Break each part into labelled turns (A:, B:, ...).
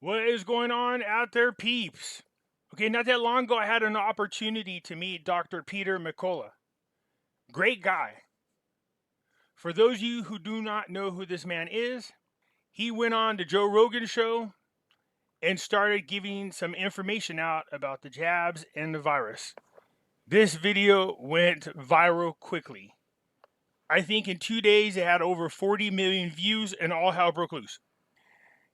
A: What is going on out there, peeps? Okay, not that long ago, I had an opportunity to meet Dr. Peter McCulloch. Great guy. For those of you who do not know who this man is, he went on the Joe Rogan show and started giving some information out about the jabs and the virus. This video went viral quickly. I think in 2 days, it had over 40 million views and all hell broke loose.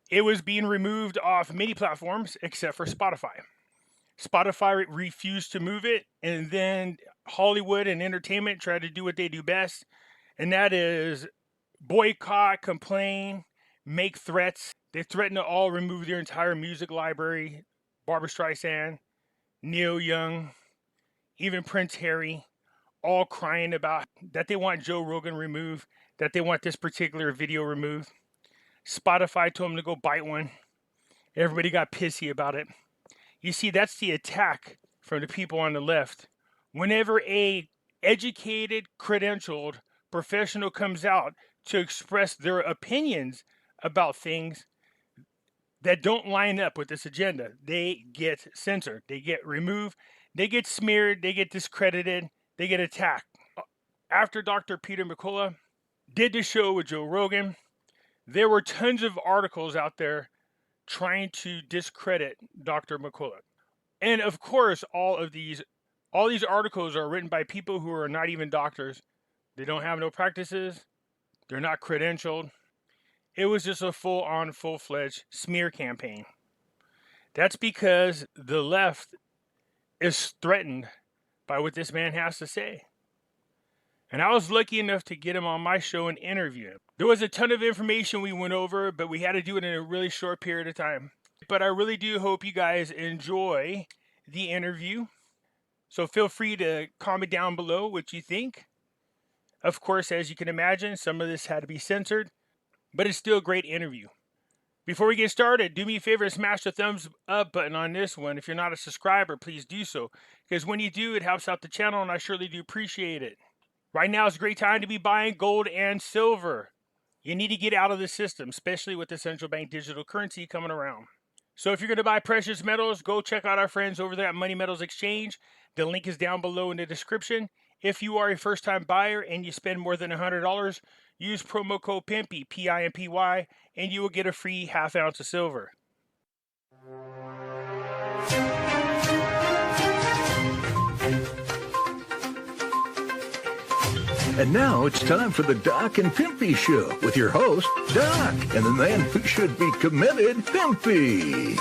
A: It was being removed off many platforms except for Spotify. Spotify refused to move it, and then Hollywood and entertainment tried to do what they do best, and that is boycott, complain, make threats. They threatened to all remove their entire music library. Barbra Streisand, Neil Young, even Prince Harry, all crying about that they want Joe Rogan removed, that they want this particular video removed. Spotify told them to go bite one. Everybody got pissy about it. You see, that's the attack from the people on the left. Whenever a educated, credentialed professional comes out to express their opinions about things that don't line up with this agenda, they get censored, they get removed, they get smeared, they get discredited, they get attacked. After Dr. Peter McCulloch did the show with Joe Rogan, there were tons of articles out there trying to discredit Dr. McCulloch. And of course, all these articles are written by people who are not even doctors. They don't have no practices. They're not credentialed. It was just a full-on, full-fledged smear campaign. That's because the left is threatened by what this man has to say. And I was lucky enough to get him on my show and interview him. There was a ton of information we went over, but we had to do it in a really short period of time. But I really do hope you guys enjoy the interview. So feel free to comment down below what you think. Of course, as you can imagine, some of this had to be censored, but it's still a great interview. Before we get started, do me a favor and smash the thumbs up button on this one. If you're not a subscriber, please do so, because when you do, it helps out the channel, and I surely do appreciate it. Right now is a great time to be buying gold and silver. You need to get out of the system, especially with the central bank digital currency coming around. So if you're going to buy precious metals, go check out our friends over there at Money Metals Exchange. The link is down below in the description. If you are a first-time buyer and you spend more than $100, use promo code Pimpy, P-I-M-P-Y, and you will get a free ½ ounce of silver.
B: And now it's time for the Doc and Pimpy Show with your host, Doc, and the man who should be committed, Pimpy.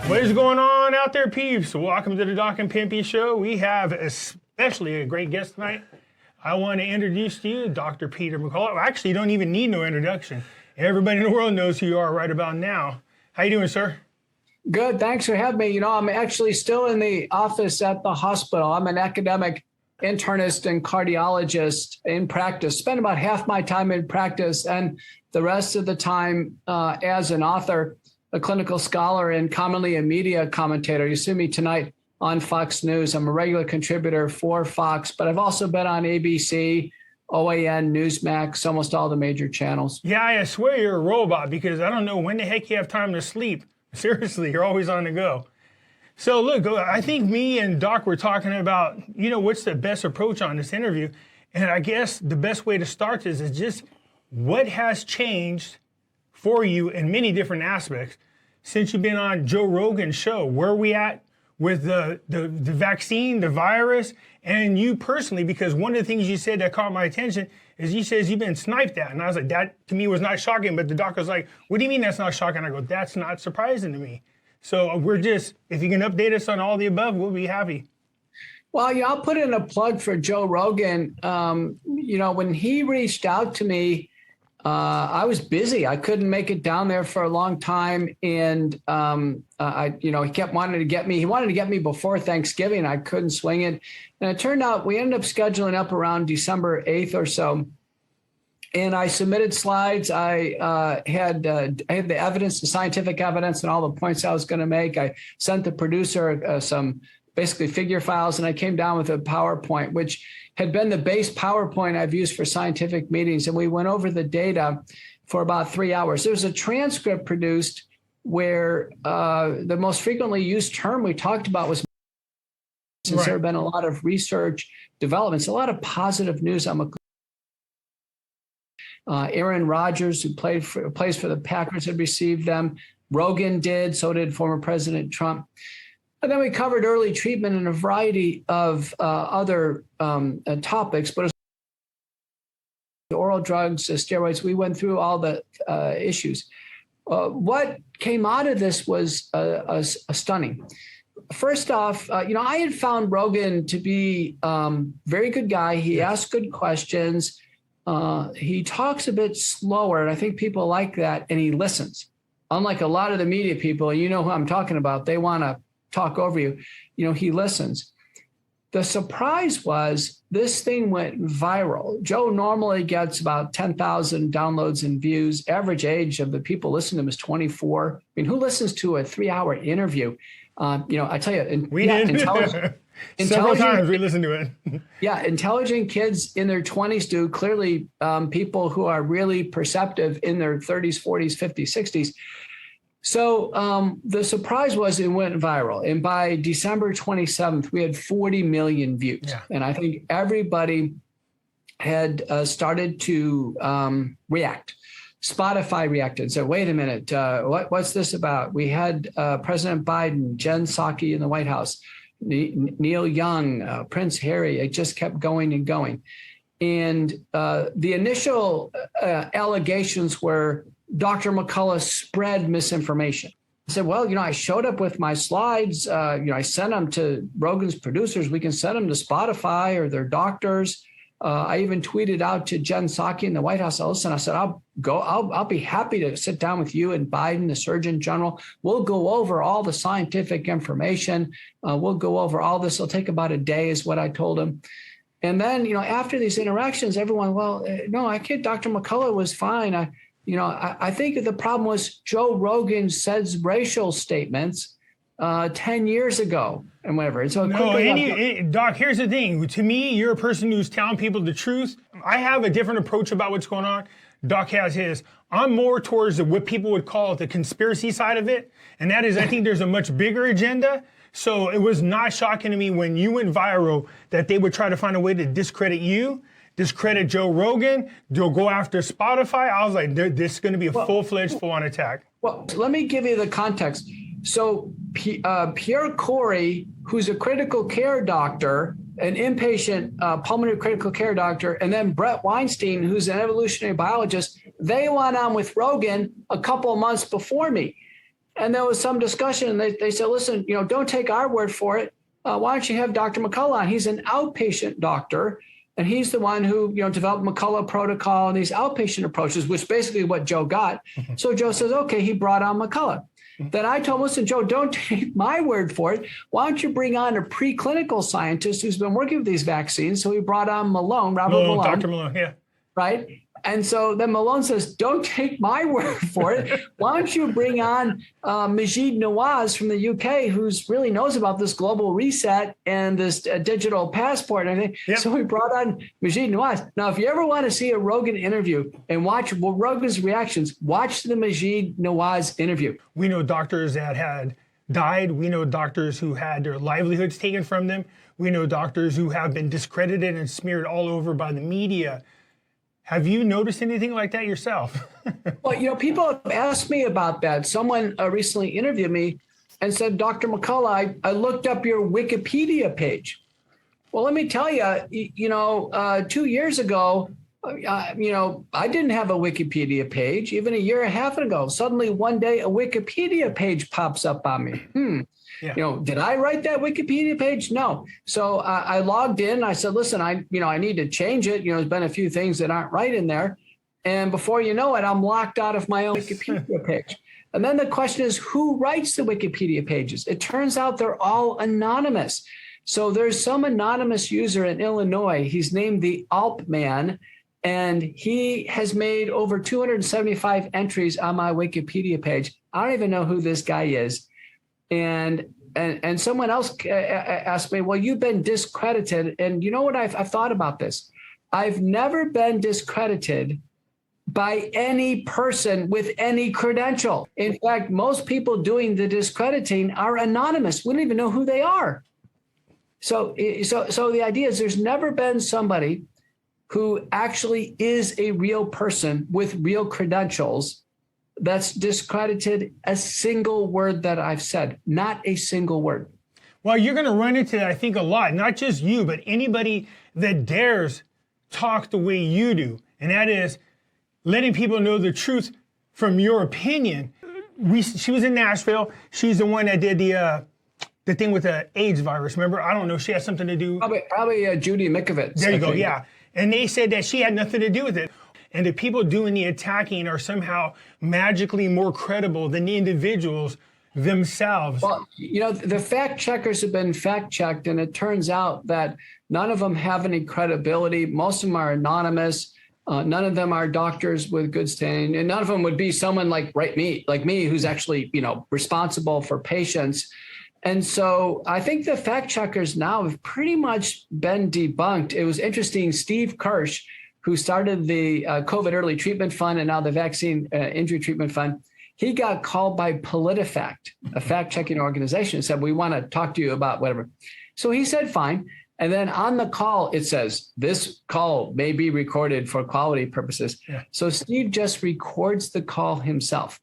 A: What is going on out there, peeps? Welcome to the Doc and Pimpy Show. We have especially a great guest tonight. I want to introduce to you Dr. Peter McCulloch. Actually, you don't even need no introduction. Everybody in the world knows who you are right about now. How you doing, sir?
C: Good. Thanks for having me. You know, I'm actually still in the office at the hospital. I'm an academic internist and cardiologist in practice. Spend about half my time in practice and the rest of the time as an author, a clinical scholar, and commonly a media commentator. You see me tonight on Fox News. I'm a regular contributor for Fox, but I've also been on ABC, OAN, Newsmax, almost all the major channels.
A: Yeah, I swear you're a robot, because I don't know when the heck you have time to sleep. Seriously, you're always on the go. So look, I think me and Doc were talking about, you know, what's the best approach on this interview. And I guess the best way to start this is just what has changed for you in many different aspects since you've been on Joe Rogan's show. Where are we at with the vaccine, the virus, and you personally? Because one of the things you said that caught my attention is you says you've been sniped at. And I was like, that to me was not shocking. But the doc was like, what do you mean that's not shocking? I go, that's not surprising to me. So we're just, if you can update us on all the above, we'll be happy.
C: Well, yeah, I'll put in a plug for Joe Rogan. You know, when he reached out to me, I was busy. I couldn't make it down there for a long time. And, he kept wanting to get me. He wanted to get me before Thanksgiving. I couldn't swing it. And it turned out we ended up scheduling up around December 8th or so. And I submitted slides. I had the evidence, the scientific evidence, and all the points I was going to make. I sent the producer some basically figure files, and I came down with a PowerPoint, which had been the base PowerPoint I've used for scientific meetings. And we went over the data for about 3 hours. There was a transcript produced where the most frequently used term we talked about was, since there have been a lot of research developments, a lot of positive news on McCulloch. Aaron Rodgers, who plays for the Packers, had received them. Rogan did, so did former President Trump. And then we covered early treatment and a variety of other topics, but oral drugs, steroids, we went through all the issues. What came out of this was stunning. First off, I had found Rogan to be a very good guy. He asked good questions. He talks a bit slower, and I think people like that, and he listens. Unlike a lot of the media people, you know who I'm talking about, they want to talk over you. He listens. The surprise was this thing went viral. Joe normally gets about 10,000 downloads and views. Average age of the people listening to him is 24. I mean, who listens to a 3-hour interview? I tell you,
D: we did. Several times we listened to it.
C: Yeah, intelligent kids in their 20s do. Clearly, people who are really perceptive in their 30s, 40s, 50s, 60s. So the surprise was it went viral. And by December 27th, we had 40 million views. Yeah. And I think everybody had started to react. Spotify reacted and said, wait a minute, what's this about? We had President Biden, Jen Psaki in the White House, Neil Young, Prince Harry. It just kept going and going. And the initial allegations were Dr. McCulloch spread misinformation. I said, well, I showed up with my slides. I sent them to Rogan's producers. We can send them to Spotify or their doctors. I even tweeted out to Jen Psaki in the White House. I said, I'll be happy to sit down with you and Biden, the Surgeon General. We'll go over all the scientific information. We'll go over all this. It'll take about a day is what I told him. And then, after these interactions, everyone, no, I can't. Dr. McCulloch was fine. I think the problem was Joe Rogan says racial statements 10 years ago and whatever. And so
D: Doc, here's the thing. To me, you're a person who's telling people the truth. I have a different approach about what's going on. Doc has his. I'm more towards what people would call the conspiracy side of it. And that is, I think there's a much bigger agenda. So it was not shocking to me when you went viral that they would try to find a way to discredit you, discredit Joe Rogan, they'll go after Spotify. I was like, this is going to be a full-fledged, full-on attack.
C: Well, let me give you the context. So Pierre Corey, who's a critical care doctor, an inpatient pulmonary critical care doctor, and then Brett Weinstein, who's an evolutionary biologist, they went on with Rogan a couple of months before me. And there was some discussion, and they said, listen, don't take our word for it. Why don't you have Dr. McCulloch on? He's an outpatient doctor, and he's the one who developed McCulloch protocol and these outpatient approaches, which basically what Joe got. Mm-hmm. So Joe says, okay, he brought on McCulloch. Mm-hmm. Then I told him, listen, Joe, don't take my word for it. Why don't you bring on a preclinical scientist who's been working with these vaccines? So he brought on Robert Malone.
D: Dr. Malone, yeah.
C: Right? And so then Malone says, don't take my word for it. Why don't you bring on Majid Nawaz from the UK, who really knows about this global reset and this digital passport and everything. Yep. So we brought on Majid Nawaz. Now, if you ever want to see a Rogan interview and watch Rogan's reactions, watch the Majid Nawaz interview.
D: We know doctors that had died. We know doctors who had their livelihoods taken from them. We know doctors who have been discredited and smeared all over by the media. Have you noticed anything like that yourself?
C: Well, people have asked me about that. Someone recently interviewed me and said, Dr. McCulloch, I looked up your Wikipedia page. Well, let me tell you, 2 years ago, I didn't have a Wikipedia page. Even a year and a half ago, suddenly one day a Wikipedia page pops up on me. Yeah. Did I write that Wikipedia page? No. So I logged in. I said, listen, I need to change it. There's been a few things that aren't right in there. And before you know it, I'm locked out of my own Wikipedia page. And then the question is, who writes the Wikipedia pages? It turns out they're all anonymous. So there's some anonymous user in Illinois. He's named the Alp Man, and he has made over 275 entries on my Wikipedia page. I don't even know who this guy is. And someone else asked me, well, you've been discredited. And you know what? I've thought about this. I've never been discredited by any person with any credential. In fact, most people doing the discrediting are anonymous. We don't even know who they are. So the idea is there's never been somebody who actually is a real person with real credentials that's discredited a single word that I've said, not a single word.
D: Well, you're going to run into that, I think, a lot, not just you, but anybody that dares talk the way you do. And that is letting people know the truth from your opinion. She was in Nashville. She's the one that did the thing with the AIDS virus. Remember? I don't know. She had something to do.
C: Probably Judy Mikovits.
D: There you go. Yeah. And they said that she had nothing to do with it. And the people doing the attacking are somehow magically more credible than the individuals themselves.
C: Well, the fact checkers have been fact checked, and it turns out that none of them have any credibility. Most of them are anonymous. None of them are doctors with good standing, and none of them would be someone like me, who's actually, responsible for patients. And so I think the fact checkers now have pretty much been debunked. It was interesting. Steve Kirsch, who started the COVID Early Treatment Fund and now the Vaccine Injury Treatment Fund, he got called by PolitiFact, a fact-checking organization, and said, we want to talk to you about whatever. So he said, fine. And then on the call, it says, this call may be recorded for quality purposes. Yeah. So Steve just records the call himself.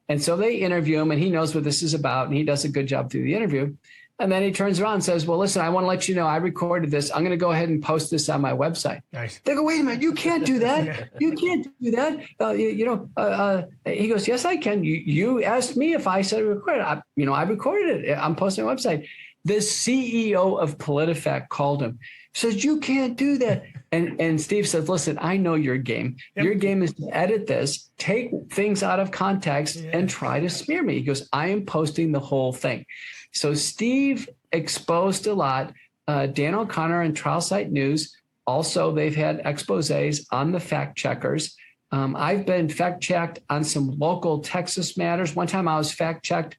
C: And so they interview him, and he knows what this is about, and he does a good job through the interview. And then he turns around and says, well, listen, I want to let you know I recorded this. I'm going to go ahead and post this on my website. Nice. They go, wait a minute, you can't do that. You can't do that. He goes, yes, I can. You asked me if I said record it. I recorded it. I'm posting on my website. The CEO of PolitiFact called him, says, you can't do that. And Steve says, listen, I know your game. Yep. Your game is to edit this, take things out of context, and try to smear me. He goes, I am posting the whole thing. So Steve exposed a lot. Dan O'Connor and Trial Site News, also they've had exposés on the fact checkers. I've been fact checked on some local Texas matters. One time I was fact checked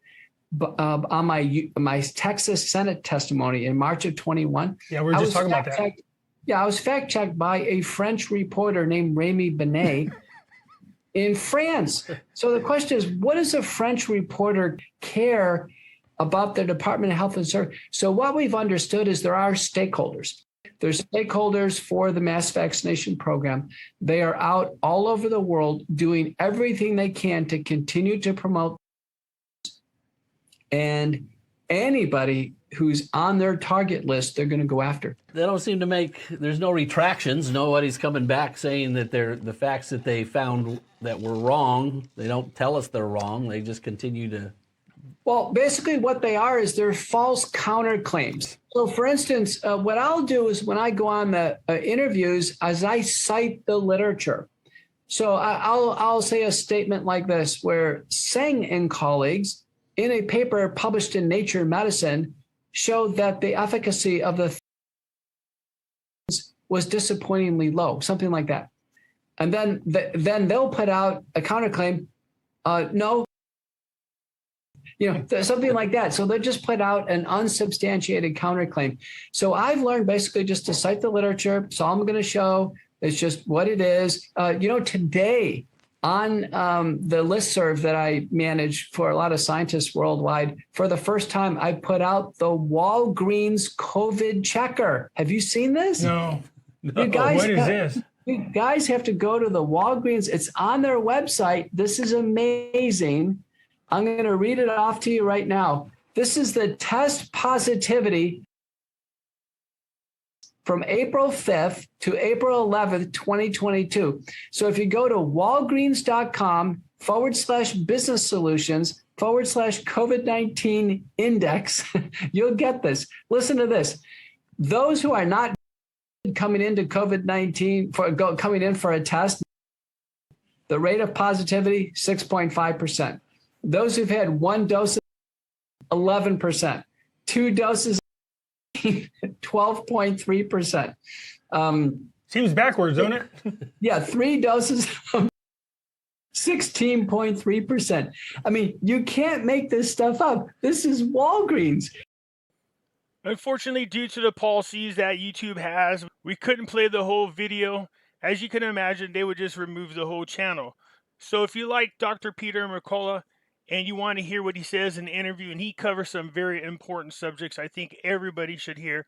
C: on my Texas Senate testimony in March of 21.
D: Yeah, we were just talking about that.
C: Yeah, I was fact checked by a French reporter named Rémi Benet in France. So the question is, what does a French reporter care about the Department of Health and Service? So what we've understood is there are stakeholders. There's stakeholders for the mass vaccination program. They are out all over the world doing everything they can to continue to promote. And anybody who's on their target list, they're going to go after.
E: They don't seem to there's no retractions. Nobody's coming back saying that the facts that they found that were wrong, they don't tell us they're wrong. They just continue to.
C: Well, basically what they are is they're false counterclaims. So for instance, what I'll do is when I go on the interviews, as I cite the literature. So I'll say a statement like this, where Seng and colleagues in a paper published in Nature Medicine showed that the efficacy of the was disappointingly low, something like that. And then they'll put out a counterclaim, no, something like that. So they just put out an unsubstantiated counterclaim. So I've learned basically just to cite the literature. So I'm going to show it's just what it is. Today on the listserv that I manage for a lot of scientists worldwide, for the first time, I put out the Walgreens COVID checker. Have you seen this?
D: No.
C: You guys,
D: what is this?
C: You guys have to go to the Walgreens. It's on their website. This is amazing. I'm going to read it off to you right now. This is the test positivity from April 5th to April 11th, 2022. So if you go to walgreens.com/business solutions /COVID-19 index, you'll get this. Listen to this. Those who are not coming into COVID-19 coming in for a test, the rate of positivity, 6.5%. Those who've had one dose, 11%. Two doses, 12.3%.
D: Seems backwards, don't it?
C: Yeah, 3 doses, 16.3%. I mean, you can't make this stuff up. This is Walgreens.
A: Unfortunately, due to the policies that YouTube has, we couldn't play the whole video. as you can imagine, they would just remove the whole channel. So if you like Dr. Peter McCulloch and you want to hear what he says in the interview, and he covers some very important subjects I think everybody should hear,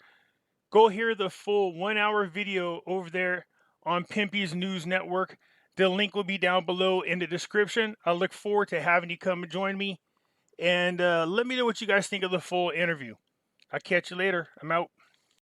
A: go hear the full 1 hour video over there on Pimpy's News Network. The link will be down below in the description. I look forward to having you come and join me. And let me know what you guys think of the full interview. I'll catch you later. I'm out.